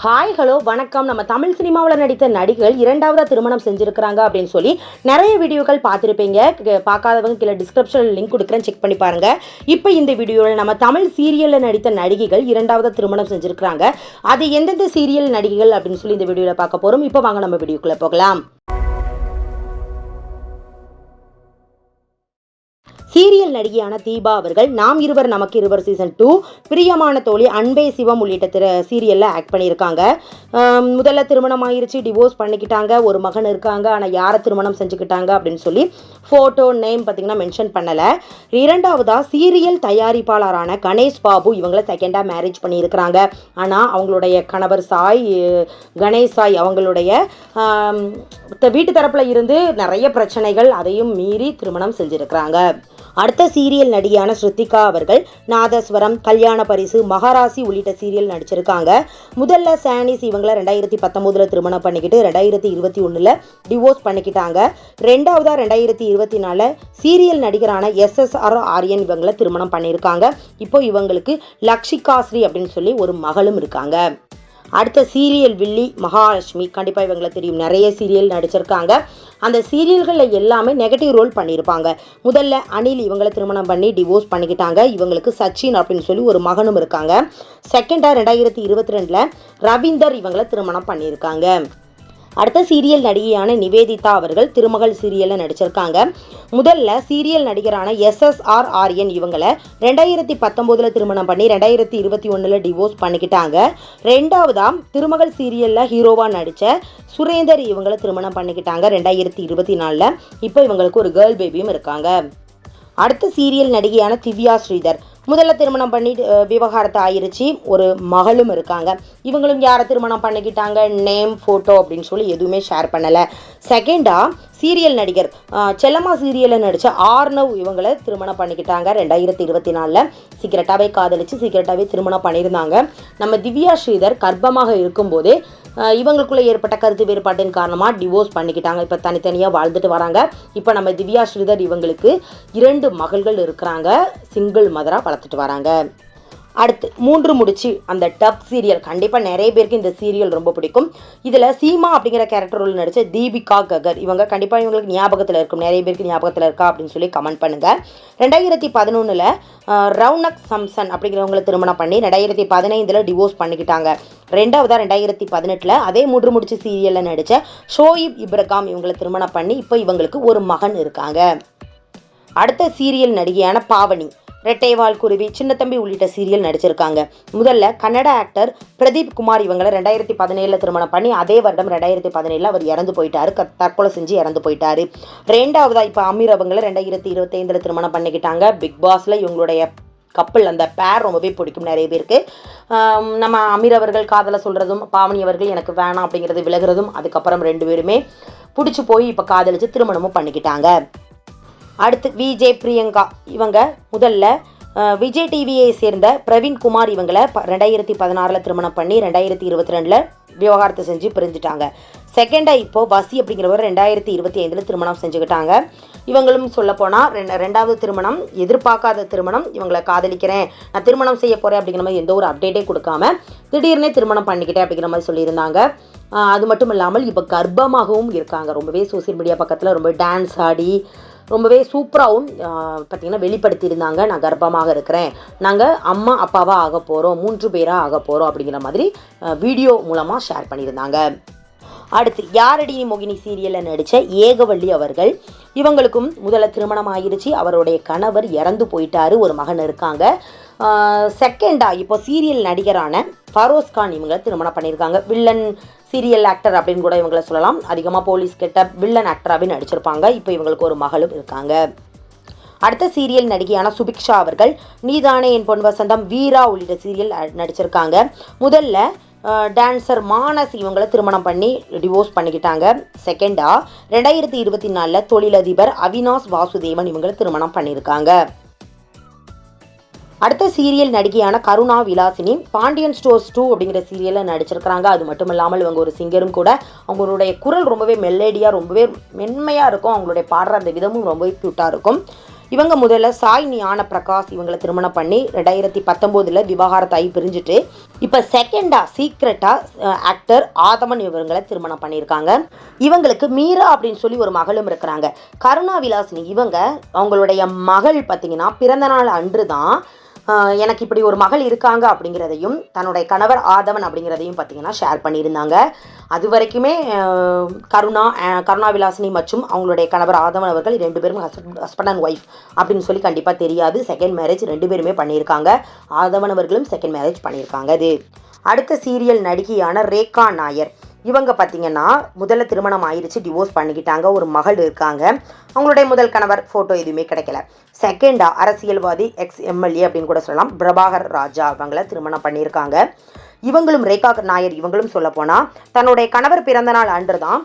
Hi hello வணக்கம். நம்ம தமிழ் சினிமாவில் நடித்த நடிகர்கள் இரண்டாவதாக திருமணம் செஞ்சுருக்கிறாங்க அப்படின்னு சொல்லி நிறைய வீடியோக்கள் பார்த்துருப்பீங்க. பார்க்காதவங்க கீழே டிஸ்கிரிப்ஷனில் லிங்க் கொடுக்குறேன், செக் பண்ணி பாருங்கள். இப்போ இந்த வீடியோவில் நம்ம தமிழ் சீரியலில் நடித்த நடிகைகள் இரண்டாவதாக திருமணம் செஞ்சுருக்கிறாங்க. அது எந்தெந்த சீரியல் நடிகைகள் அப்படின்னு சொல்லி இந்த வீடியோவில் பார்க்க போகிறோம். இப்போ வாங்க நம்ம வீடியோக்குள்ளே போகலாம். சீரியல் நடிகையான தீபா அவர்கள் நாம் இருவர் நமக்கு இருவர் சீசன் 2, பிரியமான தோழி, அன்பே சிவம் உள்ளிட்ட சீரியலில் ஆக்ட் பண்ணியிருக்காங்க. முதல்ல திருமணம் ஆயிருச்சு, டிவோர்ஸ் பண்ணிக்கிட்டாங்க, ஒரு மகன் இருக்காங்க. ஆனால் யாரை திருமணம் செஞ்சுக்கிட்டாங்க அப்படின்னு சொல்லி ஃபோட்டோ நேம் பார்த்தீங்கன்னா மென்ஷன் பண்ணலை. இரண்டாவதாக சீரியல் தயாரிப்பாளரான கணேஷ் பாபு இவங்கள செகண்டாக மேரேஜ் பண்ணியிருக்கிறாங்க. ஆனால் அவங்களுடைய கணவர் கணேஷ் சாய் அவங்களுடைய வீட்டு தரப்பில் இருந்து நிறைய பிரச்சனைகள், அதையும் மீறி திருமணம் செஞ்சுருக்கிறாங்க. அடுத்த சீரியல் நடிகையான ஸ்ருத்திகா அவர்கள் நாதஸ்வரம், கல்யாண பரிசு, மகாராசி உள்ளிட்ட சீரியல் நடிச்சிருக்காங்க. முதல்ல சானிஸ் இவங்களை 2019 திருமணம் பண்ணிக்கிட்டு 2021 டிவோர்ஸ் பண்ணிக்கிட்டாங்க. ரெண்டாவதா 2024 சீரியல் நடிகரான SSR ஆரியன் இவங்களை திருமணம் பண்ணியிருக்காங்க. இப்போ இவங்களுக்கு லக்ஷிகா ஸ்ரீ அப்படின்னு சொல்லி ஒரு மகளும் இருக்காங்க. அடுத்த சீரியல் வில்லி மகாலட்சுமி, கண்டிப்பாக இவங்களை தெரியும், நிறைய சீரியல் நடிச்சிருக்காங்க. அந்த சீரியல்களில் எல்லாமே நெகட்டிவ் ரோல் பண்ணியிருப்பாங்க. முதல்ல அனில் இவங்களை திருமணம் பண்ணி டிவோர்ஸ் பண்ணிக்கிட்டாங்க. இவங்களுக்கு சச்சின் அப்படின்னு சொல்லி ஒரு மகனும் இருக்காங்க. செகண்டாக 2022 ரவீந்தர் இவங்களை திருமணம் பண்ணியிருக்காங்க. அடுத்த சீரியல் நடிகையான நிவேதிதா அவர்கள் திருமகள் சீரியலில் நடிச்சிருக்காங்க. முதல்ல சீரியல் நடிகரான SSR ஆரியன் இவங்களை 2019 திருமணம் பண்ணி 2021 டிவோர்ஸ் பண்ணிக்கிட்டாங்க. ரெண்டாவதா திருமகள் சீரியலில் ஹீரோவாக நடித்த சுரேந்தர் இவங்களை திருமணம் பண்ணிக்கிட்டாங்க 2024. இப்போ இவங்களுக்கு ஒரு கேர்ள் பேபியும் இருக்காங்க. அடுத்த சீரியல் நடிகையான திவ்யா ஸ்ரீதர் முதல்ல திருமணம் பண்ணி விவகாரத்தை ஆயிருச்சு, ஒரு மகளும் இருக்காங்க. இவங்களும் யாரை திருமணம் பண்ணிக்கிட்டாங்க, நேம், ஃபோட்டோ அப்படின்னு சொல்லி எதுவுமே ஷேர் பண்ணலை. செகண்டாக சீரியல் நடிகர் செல்லம்மா சீரியலில் நடித்த ஆர்னவ் இவங்களை திருமணம் பண்ணிக்கிட்டாங்க 2024. சீக்கிரட்டாகவே காதலிச்சு சீக்கிரட்டாகவே திருமணம் பண்ணியிருந்தாங்க. நம்ம திவ்யா ஸ்ரீதர் கர்ப்பமாக இருக்கும்போதே இவங்களுக்குள்ளே ஏற்பட்ட கருத்து வேறுபாட்டின் காரணமாக டிவோர்ஸ் பண்ணிக்கிட்டாங்க. இப்போ தனித்தனியாக வாழ்ந்துட்டு வராங்க. இப்போ நம்ம திவ்யா ஸ்ரீதர் இவங்களுக்கு 2 மகள்கள் இருக்கிறாங்க, சிங்கிள் மதராக வளர்த்துட்டு வராங்க. அடுத்து 3 முடிச்சு அந்த டப் சீரியல், கண்டிப்பாக நிறைய பேருக்கு இந்த சீரியல் ரொம்ப பிடிக்கும். இதில் சீமா அப்படிங்கிற கேரக்டர் ரோல் நடித்த தீபிகா ககர் இவங்க கண்டிப்பாக இவங்களுக்கு ஞாபகத்தில் இருக்கும், நிறைய பேருக்கு ஞாபகத்தில் இருக்கா அப்படின்னு சொல்லி கமெண்ட் பண்ணுங்கள். 2011 ரவுனக் சம்சன் அப்படிங்கிறவங்களை திருமணம் பண்ணி 2015 டிவோர்ஸ் பண்ணிக்கிட்டாங்க. ரெண்டாவதாக 2018 அதே 3 முடிச்சு சீரியலில் நடித்த ஷோயிப் இப்ரகாம் இவங்களை திருமணம் பண்ணி இப்போ இவங்களுக்கு ஒரு மகன் இருக்காங்க. அடுத்த சீரியல் நடிகையான பாவனி ரெட்டைவால் குருவி, சின்னத்தம்பி உள்ளிட்ட சீரியல் நடிச்சிருக்காங்க. முதல்ல கன்னட ஆக்டர் பிரதீப் குமார் இவங்களை 2017 திருமணம் பண்ணி அதே வருடம் 2017 அவர் இறந்து போயிட்டாரு, தற்கொலை செஞ்சு இறந்து போயிட்டாரு. ரெண்டாவதா இப்போ அமீர் அவங்களை 2025 திருமணம் பண்ணிக்கிட்டாங்க. பிக் பாஸ்ல இவங்களுடைய கப்பல், அந்த பேர் ரொம்பவே பிடிக்கும் நிறைய பேருக்கு. நம்ம அமீர் அவர்கள் காதலை சொல்கிறதும், பாவனி அவர்கள் எனக்கு வேணாம் அப்படிங்கிறது விலகிறதும், அதுக்கப்புறம் 2 பேருமே பிடிச்சி போய் இப்போ காதலிச்சு திருமணமும் பண்ணிக்கிட்டாங்க. அடுத்து விஜய் பிரியங்கா இவங்க முதல்ல விஜய் டிவியை சேர்ந்த பிரவீன் குமார் இவங்களை 2016 திருமணம் பண்ணி 2022 விவகாரத்தை செஞ்சு பிரிஞ்சுட்டாங்க. செகண்டாக இப்போ வசி அப்படிங்கிறவர் 2025 திருமணம் செஞ்சுக்கிட்டாங்க. இவங்களும் சொல்லப்போனால் ரெண்டாவது திருமணம், எதிர்பார்க்காத திருமணம். இவங்களை காதலிக்கிறேன், நான் திருமணம் செய்ய போகிறேன் அப்படிங்கிற மாதிரி எந்த ஒரு அப்டேட்டே கொடுக்காம திடீர்னே திருமணம் பண்ணிக்கிட்டேன் அப்படிங்கிற மாதிரி சொல்லியிருந்தாங்க. அது மட்டும் இல்லாமல் இப்போ கர்ப்பமாகவும் இருக்காங்க. ரொம்பவே சோசியல் மீடியா பக்கத்தில் ரொம்ப டான்ஸ் ஆடி ரொம்பவே சூப்பராகவும் பார்த்திங்கன்னா வெளிப்படுத்தியிருந்தாங்க. நான் கர்ப்பமாக இருக்கிறேன், நாங்கள் அம்மா அப்பாவாக ஆக போகிறோம், 3 பேராக ஆக போகிறோம் அப்படிங்கிற மாதிரி வீடியோ மூலமாக ஷேர் பண்ணியிருந்தாங்க. அடுத்து யாரடி மோகினி சீரியலில் நடித்த ஏகவள்ளி அவர்கள் இவங்களுக்கும் முதல்ல திருமணம் ஆகிருச்சு, அவருடைய கணவர் இறந்து போயிட்டாரு, ஒரு மகன் இருக்காங்க. செகண்டாக இப்போ சீரியல் நடிகரான ஃபரோஸ் கான் இவங்களை திருமணம் பண்ணியிருக்காங்க. வில்லன் சீரியல் ஆக்டர் அப்படின்னு கூட இவங்களை சொல்லலாம். அதிகமாக போலீஸ் கிட்ட வில்லன் ஆக்டராகவே நடிச்சிருப்பாங்க. இப்போ இவங்களுக்கு ஒரு மகளும் இருக்காங்க. அடுத்த சீரியல் நடிகையான சுபிக்ஷா அவர்கள் நீதானே என் பொன் வசந்தம், வீரா உள்ளிட்ட சீரியல் நடிச்சிருக்காங்க. முதல்ல டான்சர் மானஸ் இவங்களை திருமணம் பண்ணி டிவோர்ஸ் பண்ணிக்கிட்டாங்க. செகண்டாக 2024 தொழிலதிபர் அவினாஷ் வாசுதேவன் இவங்களை திருமணம் பண்ணியிருக்காங்க. அடுத்த சீரியல் நடிகையான கருணா விலாசினி பாண்டியன் ஸ்டோர்ஸ் 2 அப்படிங்கிற சீரியலில் நடிச்சிருக்கிறாங்க. அது மட்டும் இல்லாமல் இவங்க ஒரு சிங்கரும் கூட. அவங்களுடைய குரல் ரொம்பவே மெல்லடியாக ரொம்பவே மென்மையாக இருக்கும். அவங்களுடைய பாடுற அந்த விதமும் ரொம்பவே க்யூட்டாக இருக்கும். இவங்க முதல்ல சாய் ஞான பிரகாஷ் இவங்களை திருமணம் பண்ணி 2019 விவாகரத்தாகி பிரிஞ்சுட்டு இப்போ செகண்டா சீக்ரெட்டா ஆக்டர் ஆதவன் இவங்களை திருமணம் பண்ணியிருக்காங்க. இவங்களுக்கு மீரா அப்படின்னு சொல்லி ஒரு மகளும் இருக்கிறாங்க. கருணா விலாசினி இவங்க அவங்களுடைய மகள் பார்த்தீங்கன்னா பிறந்த நாள் அன்று தான் எனக்கு இப்படி ஒரு மகள் இருக்காங்க அப்படிங்கிறதையும் தன்னுடைய கணவர் ஆதவன் அப்படிங்கிறதையும் பார்த்தீங்கன்னா ஷேர் பண்ணியிருந்தாங்க. அது வரைக்குமே கருணா விலாசினி மற்றும் அவங்களுடைய கணவர் ஆதவன் அவர்கள் 2 பேரும் ஹஸ்பண்ட் அண்ட் ஒய்ஃப் அப்படின்னு சொல்லி கண்டிப்பாக தெரியாது. செகண்ட் மேரேஜ் 2 பேருமே பண்ணியிருக்காங்க. ஆதவன் அவர்களும் செகண்ட் மேரேஜ் பண்ணியிருக்காங்க. அது அடுத்த சீரியல் நடிகையான ரேகா நாயர் இவங்க பார்த்தீங்கன்னா முதல்ல திருமணம் ஆயிடுச்சு, டிவோர்ஸ் பண்ணிக்கிட்டாங்க, ஒரு மகள் இருக்காங்க. அவங்களுடைய முதல் கணவர் ஃபோட்டோ எதுவுமே கிடைக்கல. செகண்டா அரசியல்வாதி எம்எல்ஏ அப்படின்னு கூட சொல்லலாம் பிரபாகர் ராஜா அவங்கள திருமணம் பண்ணியிருக்காங்க. இவங்களும் ரேகா நாயர் இவங்களும் சொல்ல போனால் தன்னுடைய கணவர் பிறந்த நாள் அன்று தான்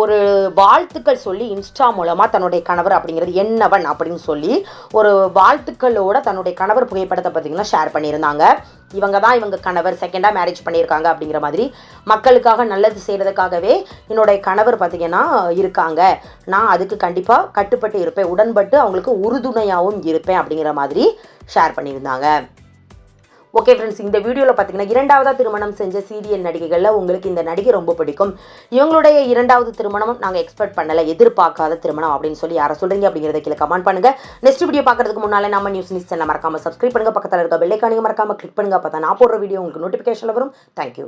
ஒரு வாழ்த்துக்கள் சொல்லி இன்ஸ்டா மூலமாக தன்னுடைய கணவர் அப்படிங்கிறது என்னவன் அப்படின்னு சொல்லி ஒரு வாழ்த்துக்களோட தன்னுடைய கணவர் புகைப்படத்தை பார்த்தீங்கன்னா ஷேர் பண்ணியிருந்தாங்க. இவங்க தான் இவங்க கணவர் செகண்டாக மேரேஜ் பண்ணியிருக்காங்க அப்படிங்கிற மாதிரி மக்களுக்காக நல்லது செய்கிறதுக்காகவே என்னுடைய கணவர் பார்த்தீங்கன்னா இருக்காங்க, நான் அதுக்கு கண்டிப்பாக கட்டுப்பட்டு இருப்பேன், உடன்பட்டு அவங்களுக்கு உறுதுணையாகவும் இருப்பேன் அப்படிங்கிற மாதிரி ஷேர் பண்ணியிருந்தாங்க. ஓகே ஃப்ரெண்ட்ஸ், இந்த வீடியோவில் பார்த்தீங்கன்னா 2வது திருமணம் செஞ்ச சீரியல் நடிகைகளில் உங்களுக்கு இந்த நடிகை ரொம்ப பிடிக்கும், இவங்களுடைய 2வது திருமணம் நாங்கள் எக்ஸ்பெக்ட் பண்ணலை, எதிர்பார்க்காத திருமணம் அப்படின்னு சொல்லி யாரை சொல்கிறீங்க அப்படிங்கிறத கீழே கமெண்ட் பண்ணுங்கள். நெக்ஸ்ட் வீடியோ பார்க்கறதுக்கு முன்னாலே நம்ம நியூஸ் சேனல் மறக்காமல் சப்ஸ்கிரைப் பண்ணுங்கள், பக்கத்தில் இருக்க பெல் ஐகானையும் மறக்காமல் கிளிக் பண்ணுங்கள். அப்போ தான் நான் போடுற வீடியோ உங்களுக்கு நோட்டிஃபிகேஷனில் வரும். தேங்க்யூ.